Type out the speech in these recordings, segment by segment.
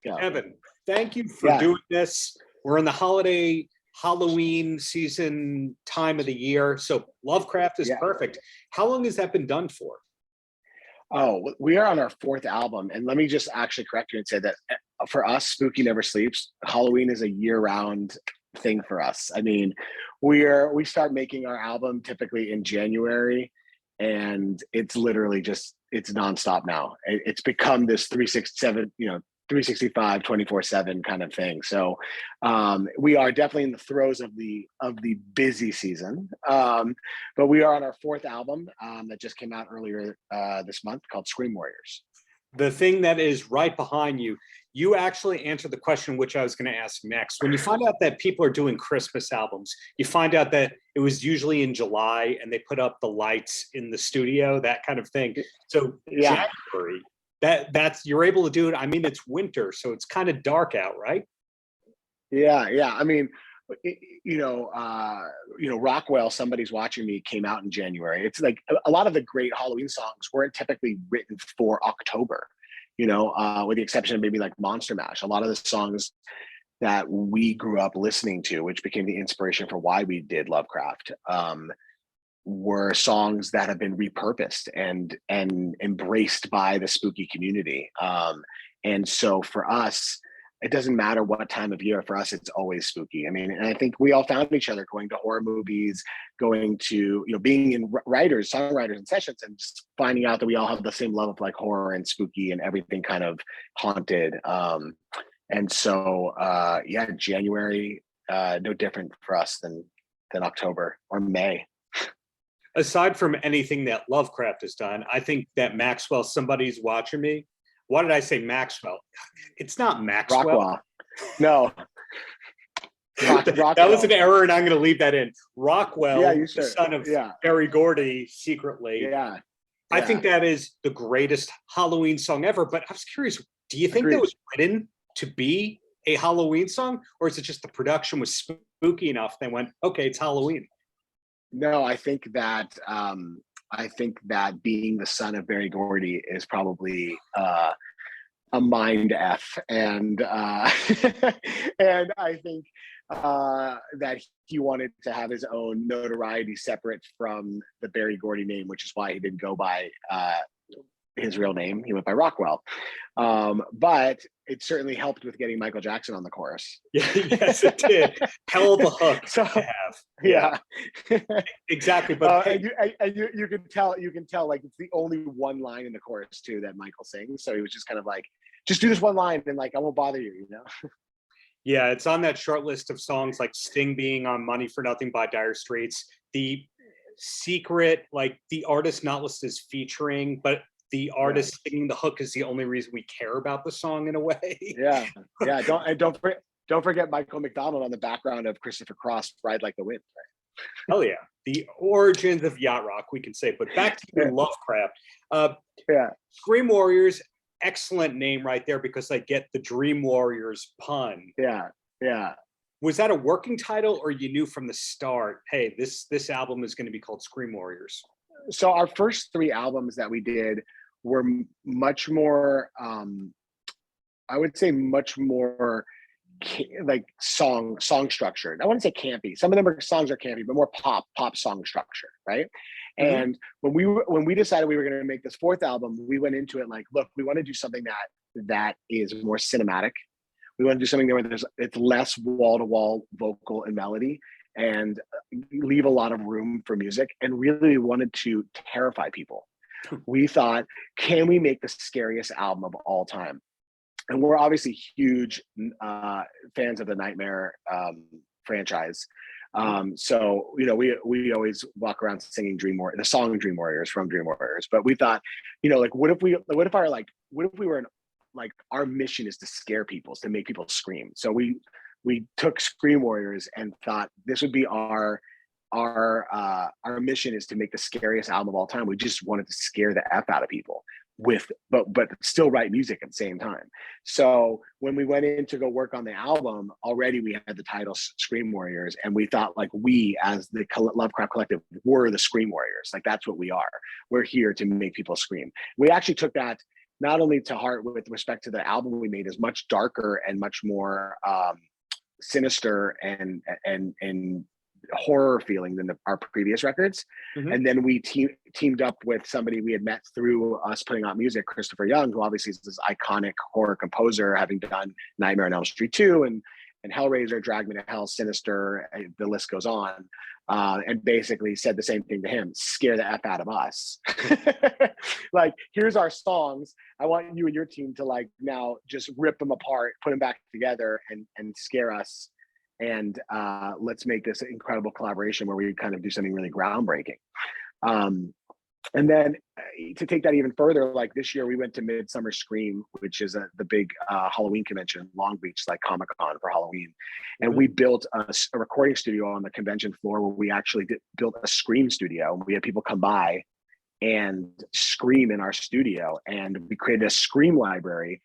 Yeah. Evan, thank you for doing this. We're in the holiday Halloween season time of the year, so Lovecraft is perfect. How long has that been done for? Oh, we are on our 4th album, and let me just actually correct you and say that for us, Spooky Never Sleeps. Halloween is a year-round thing for us. I mean, we start making our album typically in January, and it's literally just it's nonstop now. It's become this 367, 365, 24/7 kind of thing. So we are definitely in the throes of the busy season. But we are on our 4th album that just came out earlier this month called Scream Warriors. The thing that is right behind you, you actually answered the question which I was going to ask next. When you find out that people are doing Christmas albums, you find out that it was usually in July and they put up the lights in the studio, that kind of thing. So January, that's you're able to do it. I mean, it's winter, so it's kind of dark out, right? Yeah. I mean, Rockwell, Somebody's Watching Me came out in January. It's like a lot of the great Halloween songs weren't typically written for October, with the exception of maybe like Monster Mash. A lot of the songs that we grew up listening to, which became the inspiration for why we did Lovecraft, were songs that have been repurposed and embraced by the spooky community. And so for us, it doesn't matter what time of year. For us, it's always spooky. I mean, and I think we all found each other going to horror movies, going to, being in songwriters and sessions, and just finding out that we all have the same love of like horror and spooky and everything kind of haunted. And so, January, no different for us than October or May. Aside from anything that Lovecraft has done, I think that Maxwell, Somebody's Watching Me. Why did I say Maxwell? It's not Maxwell. Rockwell. No. Rockwell. That was an error, and I'm going to leave that in. Rockwell, the son of Berry Gordy, secretly. Yeah. I think that is the greatest Halloween song ever. But I was curious, do you think that was written to be a Halloween song? Or is it just the production was spooky enough, they went, okay, it's Halloween? No, I think that being the son of Berry Gordy is probably a mind F, and and I think that he wanted to have his own notoriety separate from the Berry Gordy name, which is why he didn't go by his real name. He went by Rockwell. But it certainly helped with getting Michael Jackson on the chorus. Yes, it did. Hell of a hook to have. Yeah. Exactly. But you can tell like it's the only one line in the chorus too that Michael sings. So he was just kind of like, just do this one line and like I won't bother you, Yeah, it's on that short list of songs like Sting being on Money for Nothing by Dire Straits. The secret, like the artist not listed as featuring, but the artist singing the hook is the only reason we care about the song in a way. Yeah. Don't forget Michael McDonald on the background of Christopher Cross, Ride Like the Wind. Right? Hell yeah, the origins of yacht rock, we can say. But back to Lovecraft. Scream Warriors, excellent name right there because I get the Dream Warriors pun. Yeah. Was that a working title, or you knew from the start, hey, this album is going to be called Scream Warriors? So our first 3 albums that we did were much more, I would say much more like song structured. I wouldn't say campy. Some of them songs are campy, but more pop song structure, right? Mm-hmm. And when we decided we were going to make this 4th album, we went into it like, look, we want to do something that is more cinematic. We want to do something where it's less wall-to-wall vocal and melody, and leave a lot of room for music, and really wanted to terrify people. We thought, can we make the scariest album of all time? And we're obviously huge fans of the Nightmare franchise. So, we always walk around singing the song Dream Warriors from Dream Warriors. But we thought, like, what if we were like, our mission is to scare people, to make people scream. So we took Scream Warriors and thought this would be our mission is to make the scariest album of all time. We just wanted to scare the F out of people but still write music at the same time. So when we went in to go work on the album, already we had the title Scream Warriors, and we thought like we as the Lovecraft Collective were the Scream Warriors. Like that's what we are. We're here to make people scream. We actually took that not only to heart with respect to the album we made, is much darker and much more sinister and horror feeling than our previous records. Mhm. And then we teamed up with somebody we had met through us putting out music, Christopher Young, who obviously is this iconic horror composer, having done Nightmare on Elm Street 2 and Hellraiser, Drag Me to Hell, Sinister, the list goes on. And basically said the same thing to him: scare the F out of us. Like, here's our songs. I want you and your team to like now just rip them apart, put them back together and scare us. And let's make this incredible collaboration where we kind of do something really groundbreaking. And then to take that even further, like this year we went to Midsummer Scream, which is the big Halloween convention in Long Beach, like Comic-Con for Halloween. And we built a recording studio on the convention floor where we actually built a scream studio. We had people come by and scream in our studio. And we created a scream library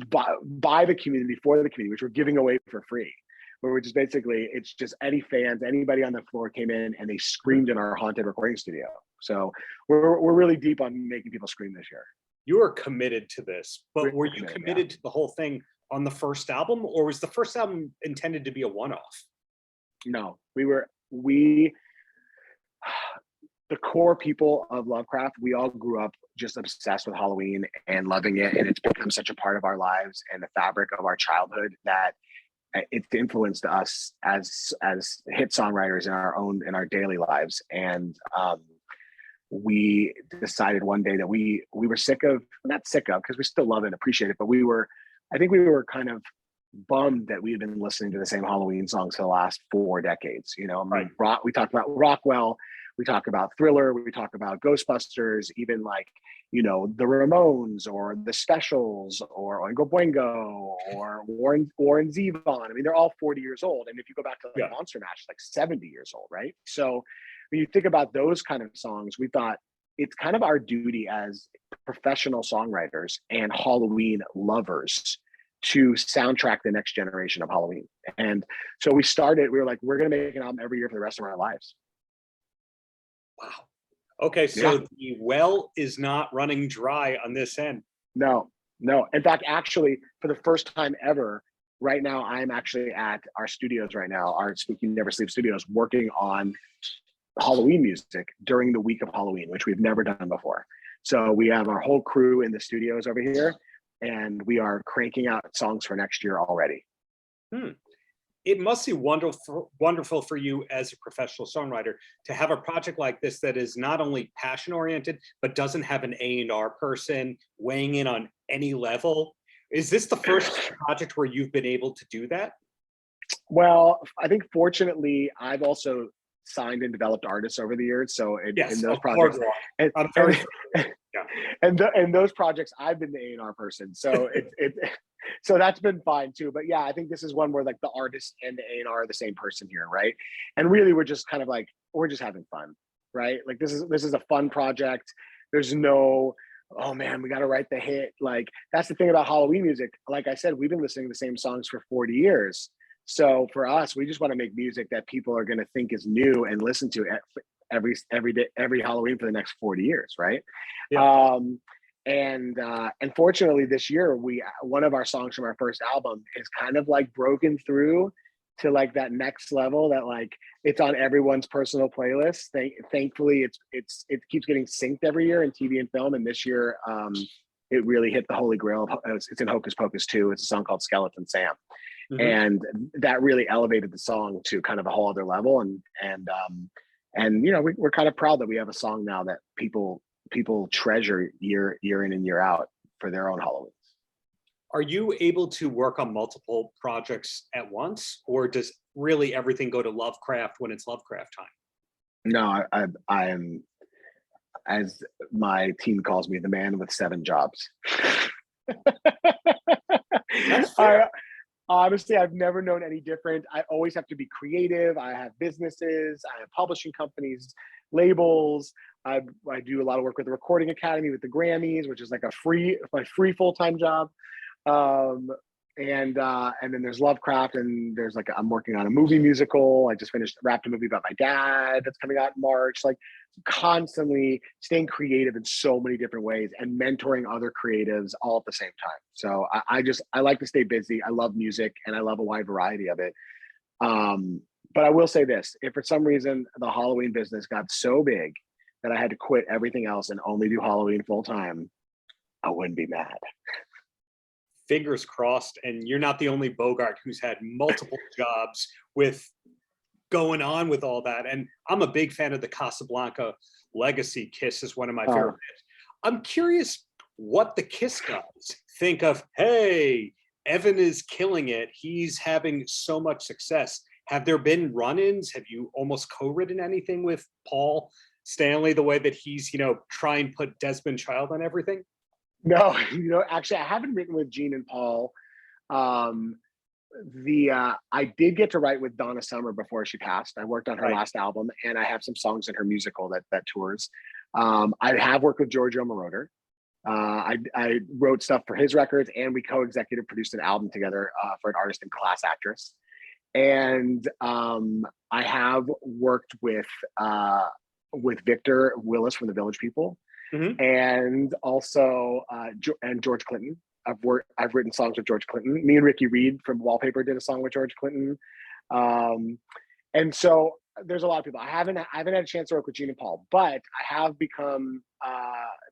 by the community, for the community, which we're giving away for free. Where we're just basically, it's just any fans, anybody on the floor came in and they screamed in our haunted recording studio. So we're really deep on making people scream this year. You are committed to this, but were you committed, committed to the whole thing on the first album, or was the first album intended to be a one-off? No, the core people of Lovecraft, we all grew up just obsessed with Halloween and loving it. And it's become such a part of our lives and the fabric of our childhood that it's influenced us as hit songwriters in our daily lives. And we decided one day that we were not sick of, because we still love it and appreciate it, but I think we were kind of bummed that we had been listening to the same Halloween songs for the last 4 decades. You know, I mean, we talked about Rockwell, we talk about Thriller, we talk about Ghostbusters, even like, you know, the Ramones or the Specials or Oingo Boingo or Warren Zevon. I mean, they're all 40 years old. And if you go back to like Monster Mash, like 70 years old, right? So when you think about those kind of songs, we thought it's kind of our duty as professional songwriters and Halloween lovers to soundtrack the next generation of Halloween. And so we were like, we're going to make an album every year for the rest of our lives. Wow. Okay, so the well is not running dry on this end. No. In fact, actually, for the first time ever, right now, I'm actually at our studios right now, our Spooky Never Sleep studios, working on Halloween music during the week of Halloween, which we've never done before. So we have our whole crew in the studios over here, and we are cranking out songs for next year already. It must be wonderful for you as a professional songwriter to have a project like this that is not only passion oriented, but doesn't have an A&R person weighing in on any level. Is this the first project where you've been able to do that? Well, I think fortunately, I've also signed and developed artists over the years. So in those projects, and those projects, I've been the A&R person. So so that's been fine too. But yeah, I think this is one where like the artist and the A&R are the same person here, right? And really, we're just kind of like, we're just having fun, right? Like this is a fun project. There's no, oh man, we got to write the hit. Like that's the thing about Halloween music. Like I said, we've been listening to the same songs for 40 years. So for us, we just want to make music that people are going to think is new and listen to every day, every Halloween for the next 40 years, right? Yeah. And fortunately, this year, one of our songs from our first album is kind of like broken through to like that next level that like it's on everyone's personal playlist. Thankfully, it keeps getting synced every year in TV and film, and this year it really hit the holy grail. It's in Hocus Pocus 2. It's a song called Skeleton Sam. Mm-hmm. And that really elevated the song to kind of a whole other level. And you know, we're kind of proud that we have a song now that people treasure year in and year out for their own Halloweens. Are you able to work on multiple projects at once, or does really everything go to Lovecraft when it's Lovecraft time? No, I am, as my team calls me, the man with 7 jobs. That's fair. Honestly, I've never known any different. I always have to be creative. I have businesses, I have publishing companies, labels. I do a lot of work with the Recording Academy, with the Grammys, which is like my free full-time job. and then there's Lovecraft, and there's like I'm working on a movie musical. I just wrapped a movie about my dad that's coming out in March. Like constantly staying creative in so many different ways and mentoring other creatives all at the same time. So I like to stay busy. I love music and I love a wide variety of it. But I will say this: if for some reason the Halloween business got so big that I had to quit everything else and only do Halloween full time, I wouldn't be mad. Fingers crossed. And you're not the only Bogart who's had multiple jobs with going on with all that. And I'm a big fan of the Casablanca legacy. Kiss is one of my favorite bits. I'm curious what the Kiss guys think of, hey, Evan is killing it. He's having so much success. Have there been run-ins? Have you almost co-written anything with Paul Stanley the way that he's, try and put Desmond Child on everything? No, actually, I haven't written with Gene and Paul. I did get to write with Donna Summer before she passed. I worked on her last album, and I have some songs in her musical that tours. I have worked with Giorgio Moroder. I wrote stuff for his records, and we co-executive produced an album together for an artist and class actress. And I have worked with Victor Willis from the Village People. Mm-hmm. And also and George Clinton. I've written songs with George Clinton. Me and Ricky Reed from Wallpaper did a song with George Clinton. And so there's a lot of people. I haven't had a chance to work with Gene and Paul, but I have become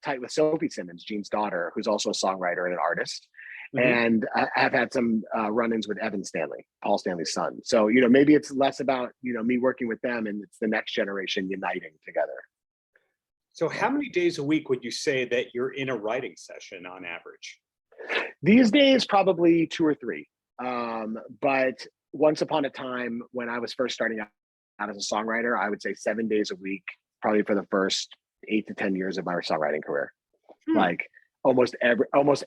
tight with Sophie Simmons, Gene's daughter, who's also a songwriter and an artist. Mm-hmm. And I have had some run-ins with Evan Stanley, Paul Stanley's son. So, maybe it's less about, me working with them, and it's the next generation uniting together. So how many days a week would you say that you're in a writing session on average? These days, probably 2 or 3. But once upon a time, when I was first starting out as a songwriter, I would say 7 days a week, probably for the first 8 to 10 years of my songwriting career. Like almost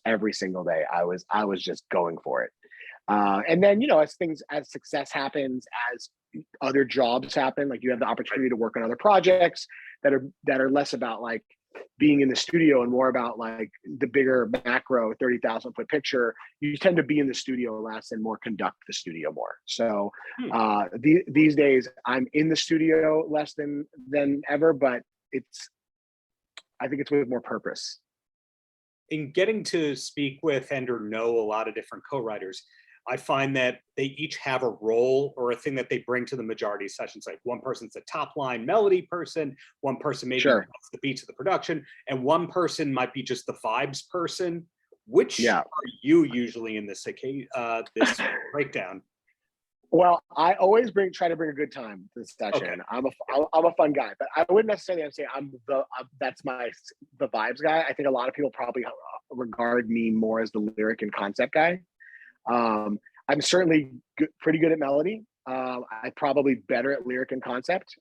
every single day, I was just going for it. And then, as success happens, as other jobs happen, like you have the opportunity to work on other projects that are less about like being in the studio and more about like the bigger macro 30,000 foot picture. You tend to be in the studio less and more conduct the studio more. So these days I'm in the studio less than ever, but I think it's with more purpose. In getting to speak with and or know a lot of different co-writers, I find that they each have a role or a thing that they bring to the majority of sessions. Like one person's a top line melody person, one person maybe sure. the beats of the production, and one person might be just the vibes person. Which are you usually in this this breakdown? Well, I always try to bring a good time to the session. Okay. I'm a fun guy, but I wouldn't necessarily say that's the vibes guy. I think a lot of people probably regard me more as the lyric and concept guy. I'm certainly pretty good at melody. I'm probably better at lyric and concept,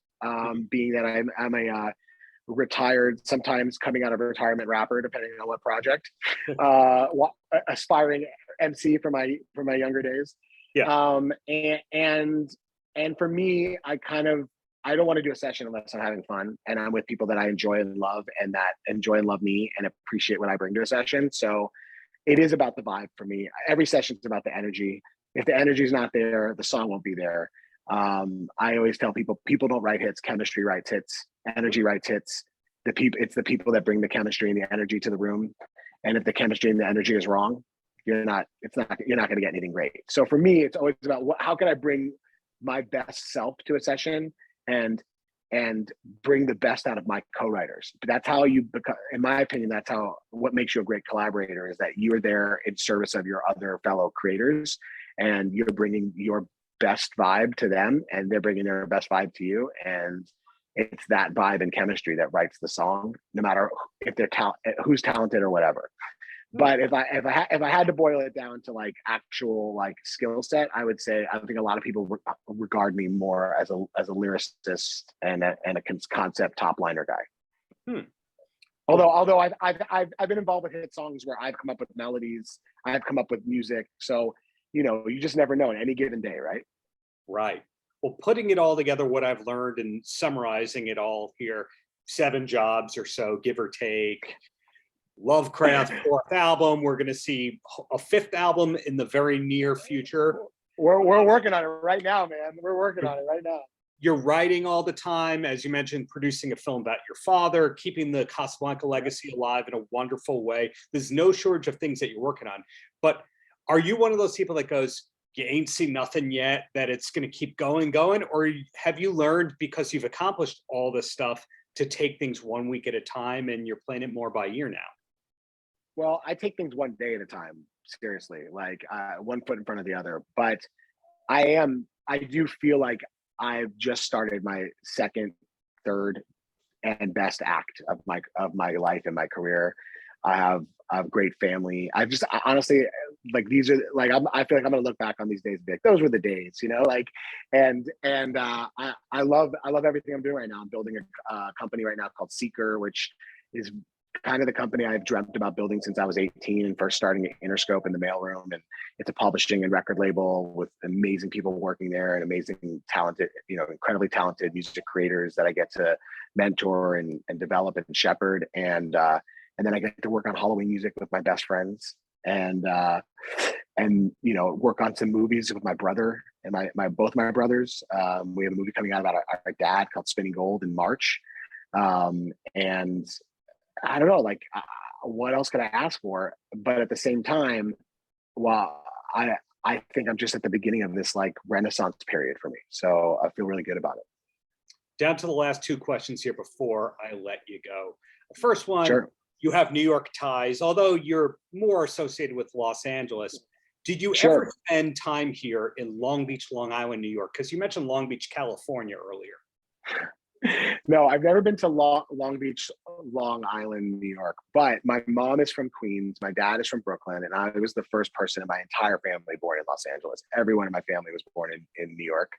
being that I'm a retired, sometimes coming out of retirement rapper, depending on what project, aspiring MC for my younger days. Yeah. And for me, I don't want to do a session unless I'm having fun and I'm with people that I enjoy and love and that enjoy and love me and appreciate what I bring to a session. So it is about the vibe for me. Every session is about the energy. If the energy is not there, the song won't be there. I always tell people don't write hits, chemistry writes hits, energy writes hits. It's the people that bring the chemistry and the energy to the room. And if the chemistry and the energy is wrong, you're not going to get anything great. So for me, it's always about how can I bring my best self to a session and bring the best out of my co-writers. But that's how you become, in my opinion, what makes you a great collaborator is that you're there in service of your other fellow creators and you're bringing your best vibe to them and they're bringing their best vibe to you. And it's that vibe and chemistry that writes the song, no matter if they're who's talented or whatever. But if I had to boil it down to like actual like skill set, I would say I think a lot of people regard me more as a lyricist and a concept top liner guy. Although I've been involved with hit songs where I've come up with melodies, I've come up with music. So you just never know on any given day, right? Right. Well, putting it all together, what I've learned and summarizing it all here, 7 jobs or so, give or take. Lovecraft fourth album. We're going to see a fifth album in the very near future. We're working on it right now, man. We're working on it right now. You're writing all the time, as you mentioned, producing a film about your father, keeping the Casablanca legacy alive in a wonderful way. There's no shortage of things that you're working on. But are you one of those people that goes, you ain't seen nothing yet, that it's going to keep going? Or have you learned, because you've accomplished all this stuff, to take things 1 week at a time and you're playing it more by year now? Well, I take things one day at a time, seriously, like one foot in front of the other. But I do feel like I've just started my second, third, and best act of my life and my career. I have a great family. I honestly, like, these are like, I feel like I'm gonna look back on these days and be like, those were the days, like, I love everything I'm doing right now. I'm building a company right now called Seeker, which is kind of the company I've dreamt about building since I was 18 and first starting at Interscope in the mailroom. And it's a publishing and record label with amazing people working there and amazing talented, incredibly talented music creators that I get to mentor and develop and shepherd. And then I get to work on Halloween music with my best friends and work on some movies with my brother and both my brothers. We have a movie coming out about our dad called Spinning Gold in March. And I don't know, like, what else could I ask for? But at the same time, I think I'm just at the beginning of this like renaissance period for me. So I feel really good about it. Down to the last two questions here before I let you go. The first one, sure. You have New York ties, although you're more associated with Los Angeles. Did you Sure. ever spend time here in Long Beach, Long Island, New York? Because you mentioned Long Beach, California earlier. No, I've never been to Long Beach, Long Island, New York, but my mom is from Queens. My dad is from Brooklyn. And I was the first person in my entire family born in Los Angeles. Everyone in my family was born in New York.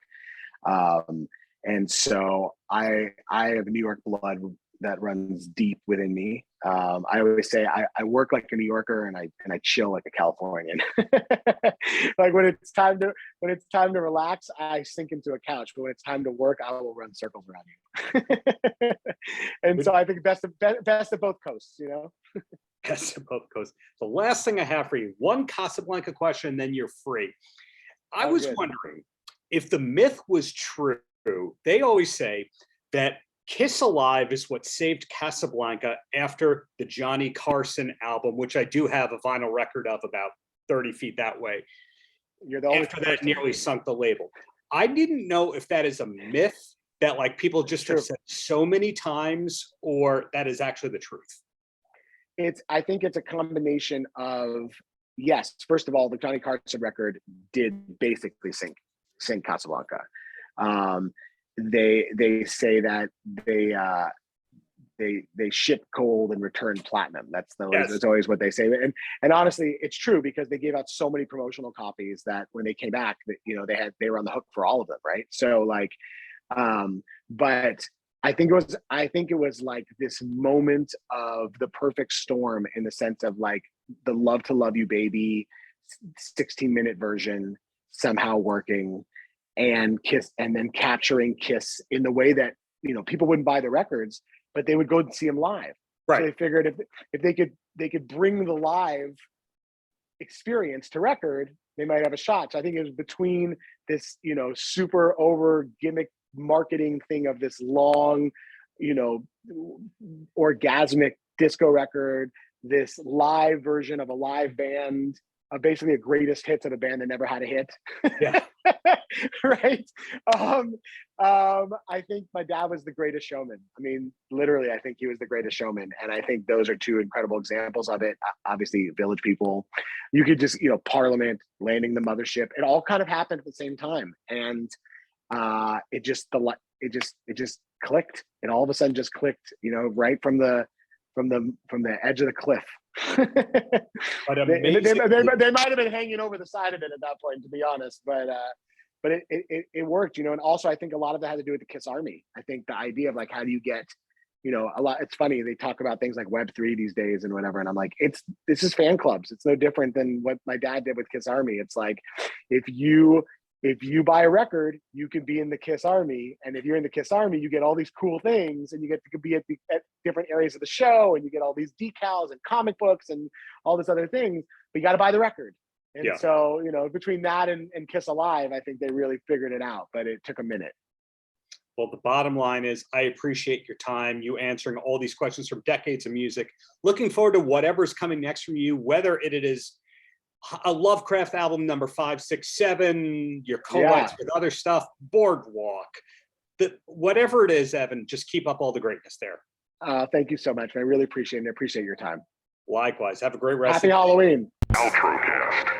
And so I have New York blood that runs deep within me. I always say I work like a New Yorker and I chill like a Californian. Like when it's time to relax, I sink into a couch. But when it's time to work, I will run circles around you. And so I think best of both coasts, Best of both coasts. The last thing I have for you, one Casablanca question, and then you're free. I was wondering if the myth was true. They always say that Kiss Alive is what saved Casablanca after the Johnny Carson album, which I do have a vinyl record of about 30 feet that way. You're the only after that nearly sunk the label. I didn't know if that is a myth that like people just have said so many times, or that is actually the truth. I think it's a combination of, yes, first of all, the Johnny Carson record did basically sink Casablanca. They say that they ship gold and return platinum. That's always what they say. And honestly, it's true because they gave out so many promotional copies that when they came back, that they were on the hook for all of them, right? So like, but I think it was like this moment of the perfect storm in the sense of like the Love to Love You Baby 16-minute version somehow working, and Kiss, and then capturing Kiss in the way that people wouldn't buy the records, but they would go and see them live. Right. So they figured if they could bring the live experience to record, they might have a shot. So I think it was between this super over gimmick marketing thing of this long orgasmic disco record, this live version of a live band, basically a greatest hits of a band that never had a hit. Yeah. Right. I think my dad was the greatest showman. I mean, literally, I think he was the greatest showman. And I think those are two incredible examples of it. Obviously, Village People, you could just, Parliament, landing the mothership. It all kind of happened at the same time. And it just clicked. And all of a sudden just clicked, right from the edge of the cliff. But they might have been hanging over the side of it at that point, to be honest. But it worked, and also I think a lot of that had to do with the Kiss Army. I think the idea of like, how do you get, a lot. It's funny, they talk about things like Web3 these days and whatever, and I'm like, this is fan clubs. It's no different than what my dad did with Kiss Army. It's like, if you if you buy a record, you can be in the Kiss Army. And if you're in the Kiss Army, you get all these cool things, and you get to be at different areas of the show, and you get all these decals and comic books and all this other things, but you got to buy the record. And so, you know, between that and Kiss Alive, I think they really figured it out, but it took a minute. Well, the bottom line is I appreciate your time, you answering all these questions from decades of music. Looking forward to whatever's coming next from you, whether it is a Lovecraft album number 5, 6, 7, your collabs with other stuff, Boardwalk, whatever it is, Evan, just keep up all the greatness there. Thank you so much. I really appreciate it. I appreciate your time. Likewise. Have a great rest Happy Halloween. Paltrocast.